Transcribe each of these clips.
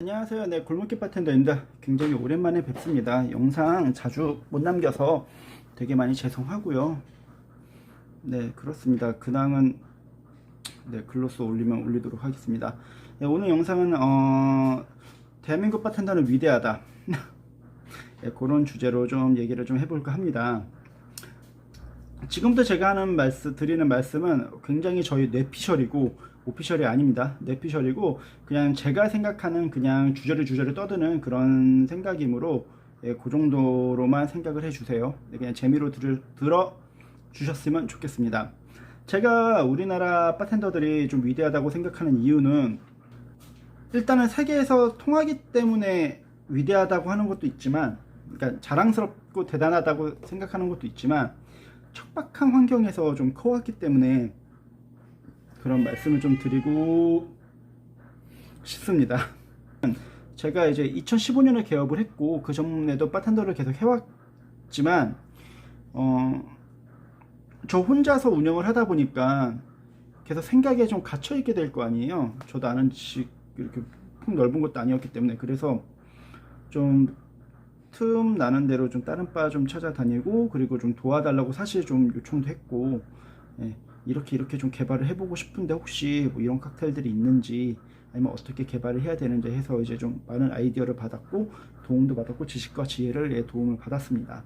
안녕하세요. 네, 골목길 바텐더입니다. 굉장히 오랜만에 뵙습니다. 영상 자주 못 남겨서 되게 많이 죄송하고요. 네, 그렇습니다. 근황은 네, 글로써 올리면 올리도록 하겠습니다. 네, 오늘 영상은 대한민국 바텐더는 위대하다. 네, 그런 주제로 좀 얘기를 좀 해볼까 합니다. 지금부터 제가 드리는 말씀은 굉장히 저희 뇌피셜이고 오피셜이 아닙니다. 뇌피셜이고 그냥 제가 생각하는 그냥 주저리 떠드는 그런 생각이므로 그 정도로만 생각을 해주세요. 그냥 재미로 들어 주셨으면 좋겠습니다. 제가 우리나라 바텐더들이 좀 위대하다고 생각하는 이유는 일단은 세계에서 통하기 때문에 위대하다고 하는 것도 있지만, 그러니까 자랑스럽고 대단하다고 생각하는 것도 있지만, 척박한 환경에서 좀 커왔기 때문에 그런 말씀을 좀 드리고 싶습니다. 제가 이제 2015년에 개업을 했고 그 전에도 바텐더를 계속 해왔지만 저 혼자서 운영을 하다 보니까 계속 생각에 좀 갇혀 있게 될 거 아니에요. 저도 아는 지식 이렇게 폭 넓은 것도 아니었기 때문에. 그래서 좀 틈 나는 대로 좀 다른 바 좀 찾아다니고, 그리고 좀 도와달라고 사실 좀 요청도 했고, 예, 이렇게 좀 개발을 해보고 싶은데 혹시 뭐 이런 칵테일들이 있는지, 아니면 어떻게 개발을 해야 되는지 해서 이제 좀 많은 아이디어를 받았고, 도움도 받았고, 지식과 지혜를 도움을 받았습니다.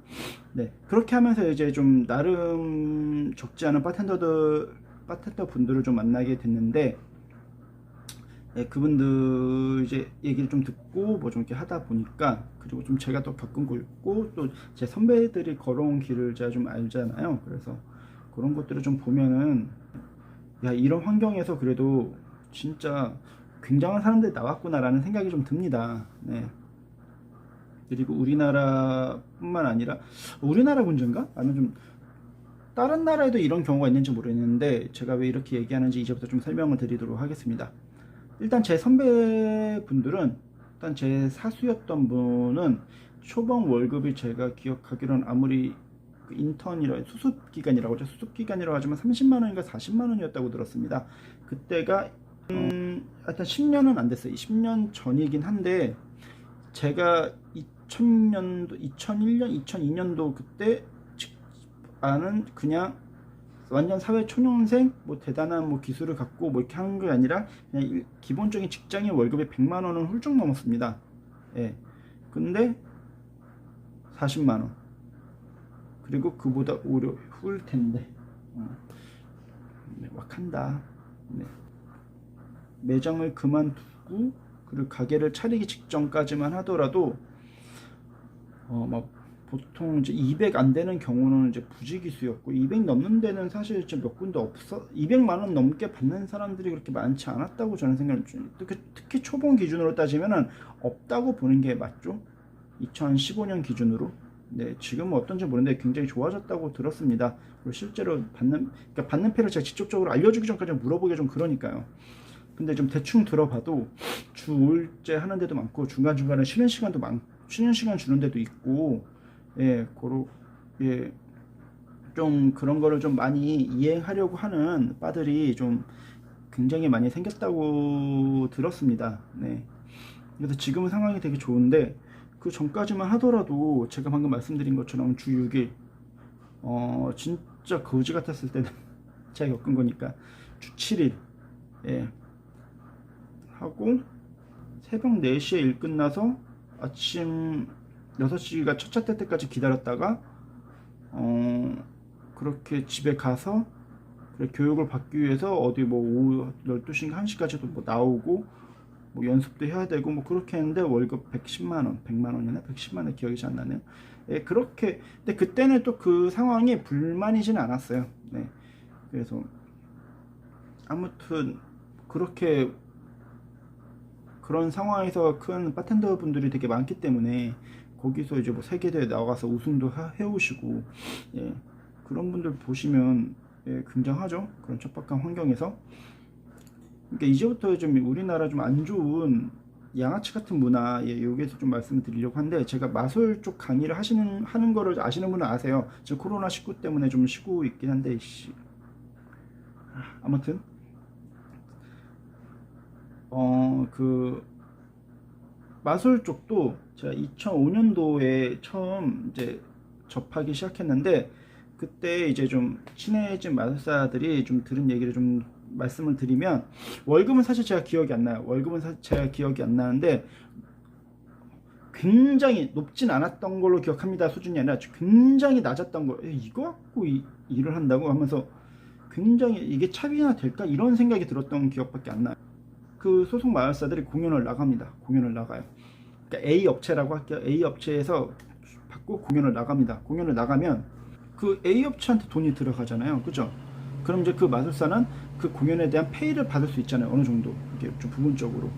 네, 그렇게 하면서 이제 좀 나름 적지 않은 바텐더 분들을 좀 만나게 됐는데, 네, 그분들 이제 얘기를 좀 듣고 뭐 좀 이렇게 하다 보니까, 그리고 좀 제가 또 겪은 거 있고 또 제 선배들이 걸어온 길을 제가 좀 알잖아요. 그래서 그런 것들을 좀 보면은, 야, 이런 환경에서 그래도 진짜 굉장한 사람들이 나왔구나라는 생각이 좀 듭니다. 네. 그리고 우리나라뿐만 아니라, 우리나라 문제인가? 아니면 좀 다른 나라에도 이런 경우가 있는지 모르겠는데, 제가 왜 이렇게 얘기하는지 이제부터 좀 설명을 드리도록 하겠습니다. 일단 제 선배분들은, 일단 제 사수였던 분은 초봉 월급이 제가 기억하기로는, 아무리 그 인턴이라 수습기간이라고 하죠. 수습기간이라고 하지만 30만원인가 40만원이었다고 들었습니다. 그때가 일단 10년은 안 됐어요. 10년 전이긴 한데, 제가 2000년도, 2001년, 2002년도 그때 아는 그냥 완전 사회 초년생, 뭐 대단한 뭐 기술을 갖고 뭐 이렇게 하는 게 아니라 그냥 기본적인 직장인 월급이 100만 원은 훌쩍 넘었습니다. 예. 근데 40만 원. 그리고 그보다 오히려 후일 텐데. 네, wak한다. 네. 매장을 그만두고 그리고 가게를 차리기 직전까지만 하더라도 막 보통 이제 200 안 되는 경우는 이제 부지기수였고, 200 넘는 데는 사실 이제 몇 군데 없어. 200만 원 넘게 받는 사람들이 그렇게 많지 않았다고 저는 생각을 좀, 특히 초봉 기준으로 따지면은 없다고 보는 게 맞죠. 2015년 기준으로. 네, 지금은 어떤지 모르는데 굉장히 좋아졌다고 들었습니다. 그리고 실제로 그러니까 받는 패를 제가 직접적으로 알려주기 전까지 물어보기 좀 그러니까요. 근데 좀 대충 들어봐도 주 5일째 하는 데도 많고, 중간중간에 쉬는 시간 주는 데도 있고, 예, 예, 좀 그런 거를 좀 많이 이행하려고 하는 바들이 좀 굉장히 많이 생겼다고 들었습니다. 네. 그래서 지금은 상황이 되게 좋은데, 그 전까지만 하더라도 제가 방금 말씀드린 것처럼 주 6일, 진짜 거지 같았을 때는 제가 겪은 거니까 주 7일, 예, 하고 새벽 4시에 일 끝나서 아침 6시가 첫 차 뜰 때까지 기다렸다가 그렇게 집에 가서 교육을 받기 위해서 어디 뭐 오후 12시인가 1시까지도 뭐 나오고 뭐 연습도 해야 되고 뭐 그렇게 했는데 월급 110만원, 100만원이나 110만원, 기억이 잘 안 나네요. 예, 그렇게. 근데 그때는 또 그 상황이 불만이지는 않았어요. 네. 그래서 아무튼 그렇게 그런 상황에서 큰 바텐더 분들이 되게 많기 때문에, 거기서 이제 뭐 세계대회 나가서 우승도 해오시고, 예, 그런 분들 보시면 예, 굉장하죠. 그런 척박한 환경에서. 그러니까 이제부터 좀 우리나라 좀 안 좋은 양아치 같은 문화, 예, 여기에서 좀 말씀을 드리려고 하는데, 제가 마술 쪽 강의를 하는 거를 아시는 분은 아세요. 지금 코로나19 때문에 좀 쉬고 있긴 한데, 아무튼 그 마술 쪽도 제가 2005년도에 처음 이제 접하기 시작했는데, 그때 이제 좀 친해진 마술사들이 좀 들은 얘기를 좀 말씀을 드리면, 월급은 사실 제가 기억이 안 나요. 제가 기억이 안 나는데 굉장히 높진 않았던 걸로 기억합니다. 수준이 아니라 굉장히 낮았던 거. 이거 갖고 일을 한다고 하면서 굉장히 이게 차비나 될까 이런 생각이 들었던 기억밖에 안 나요. 그 소속 마술사들이 공연을 나갑니다. 공연을 나가요. 그러니까 A 업체라고 할게요. A 업체에서 받고 공연을 나갑니다. 공연을 나가면 그 A 업체한테 돈이 들어가잖아요. 그죠? 그럼 이제 그 마술사는 그 공연에 대한 페이를 받을 수 있잖아요. 어느 정도. 이게 좀 부분적으로.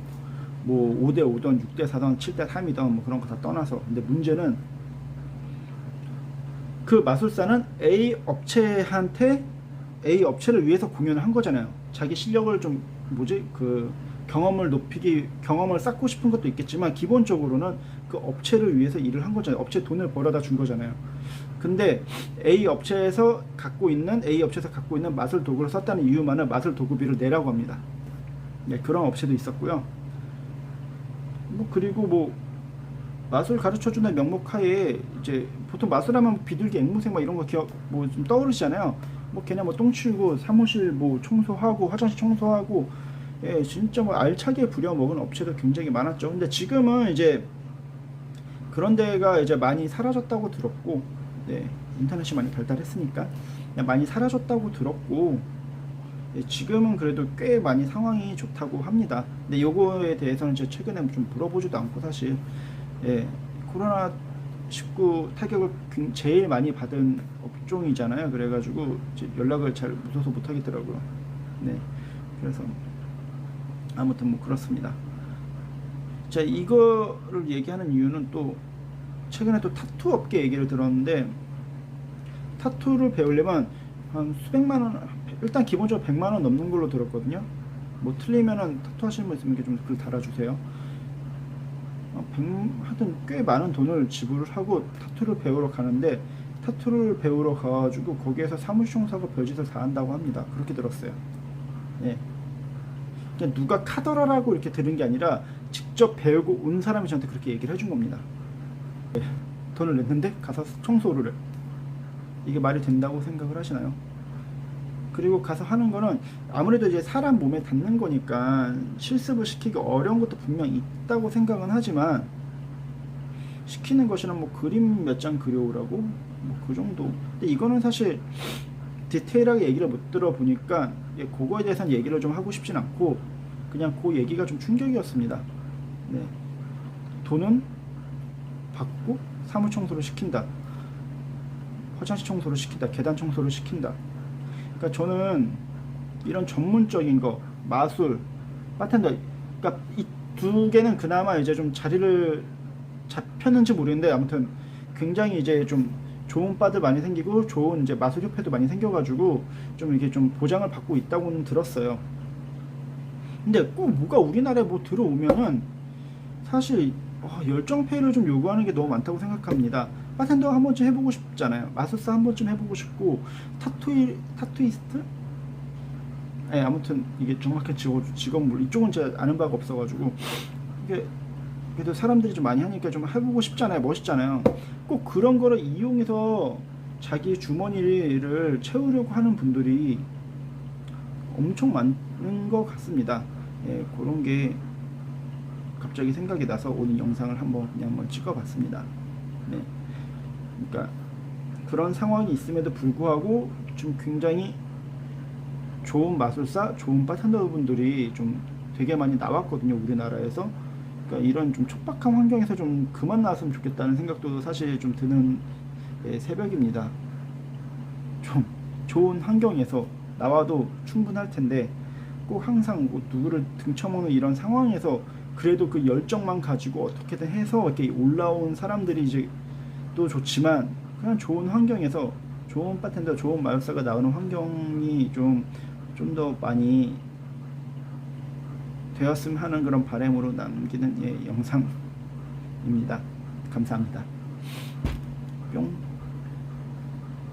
뭐 5대 5든 6대 4든 7대 3이든 뭐 그런 거 다 떠나서. 근데 문제는 그 마술사는 A 업체를 위해서 공연을 한 거잖아요. 자기 실력을 좀 경험을 쌓고 싶은 것도 있겠지만, 기본적으로는 그 업체를 위해서 일을 한 거잖아요. 업체 돈을 벌어다 준 거잖아요. 근데 A 업체에서 갖고 있는 마술 도구를 썼다는 이유만은 마술 도구비를 내라고 합니다. 네, 그런 업체도 있었고요. 그리고 마술 가르쳐주는 명목하에 이제 보통 마술하면 비둘기, 앵무새 이런 거 좀 떠오르시잖아요. 걔네 똥 치우고 사무실 청소하고 화장실 청소하고, 예, 진짜 알차게 부려먹은 업체도 굉장히 많았죠. 근데 지금은 이제 그런 데가 이제 많이 사라졌다고 들었고, 네, 인터넷이 많이 발달했으니까 많이 사라졌다고 들었고, 예, 지금은 그래도 꽤 많이 상황이 좋다고 합니다. 근데 요거에 대해서는 제가 최근에 좀 물어보지도 않고, 사실 예, 코로나19 타격을 제일 많이 받은 업종이잖아요. 그래가지고 연락을 잘 무서워서 못 하겠더라고요. 네, 그래서 아무튼 그렇습니다. 제가 이거를 얘기하는 이유는 또 최근에 또 타투 업계 얘기를 들었는데, 타투를 배우려면 한 수백만 원, 일단 기본적으로 100만 원 넘는 걸로 들었거든요. 틀리면은 타투 하시는 분 있으면 좀 글 달아주세요. 하여튼 꽤 많은 돈을 지불을 하고 타투를 배우러 가는데, 타투를 배우러 가가지고 거기에서 사무실 청소하고 별짓을 다 한다고 합니다. 그렇게 들었어요. 예. 그냥 누가 카더라라고 이렇게 들은 게 아니라 직접 배우고 온 사람이 저한테 그렇게 얘기를 해준 겁니다. 예. 돈을 냈는데 가서 청소를 해. 이게 말이 된다고 생각을 하시나요? 그리고 가서 하는 거는 아무래도 이제 사람 몸에 닿는 거니까 실습을 시키기 어려운 것도 분명 있다고 생각은 하지만, 시키는 것이랑 그림 몇 장 그려오라고 그 정도. 근데 이거는 사실 디테일하게 얘기를 못 들어보니까 그거에 대해서는 얘기를 좀 하고 싶진 않고, 그냥 그 얘기가 좀 충격이었습니다. 네. 돈은 받고 사무 청소를 시킨다, 화장실 청소를 시킨다, 계단 청소를 시킨다. 그러니까 저는 이런 전문적인 거, 마술, 바텐더, 그러니까 이 두 개는 그나마 이제 좀 자리를 잡혔는지 모르겠는데, 아무튼 굉장히 이제 좀 좋은 바들 많이 생기고 좋은 이제 마술 협회도 많이 생겨가지고 좀 이렇게 좀 보장을 받고 있다고는 들었어요. 근데 꼭 뭐가 우리나라에 들어오면은 사실 열정페이를 좀 요구하는 게 너무 많다고 생각합니다. 바텐더 한 번쯤 해보고 싶잖아요. 마술사 한 번쯤 해보고 싶고, 타투이스트? 네, 아무튼 이게 정확한 직업물 이쪽은 제가 아는 바가 없어가지고, 이게 그래도 사람들이 좀 많이 하니까 좀 해보고 싶잖아요. 멋있잖아요. 꼭 그런 거를 이용해서 자기 주머니를 채우려고 하는 분들이 엄청 많은 것 같습니다. 예, 그런 게 갑자기 생각이 나서 오늘 영상을 한번 찍어봤습니다. 네. 그러니까 그런 상황이 있음에도 불구하고 좀 굉장히 좋은 마술사, 좋은 바텐더 분들이 좀 되게 많이 나왔거든요, 우리나라에서. 그러니까 이런 좀 촉박한 환경에서 좀 그만 나왔으면 좋겠다는 생각도 사실 좀 드는 새벽입니다. 좀 좋은 환경에서 나와도 충분할 텐데, 꼭 항상 누구를 등쳐먹는 이런 상황에서 그래도 그 열정만 가지고 어떻게든 해서 이렇게 올라온 사람들이 이제 또 좋지만, 그냥 좋은 환경에서 좋은 바텐더, 좋은 마술사가 나오는 환경이 좀 더 많이 되었으면 하는 그런 바람으로 남기는 영상입니다. 감사합니다. 뿅.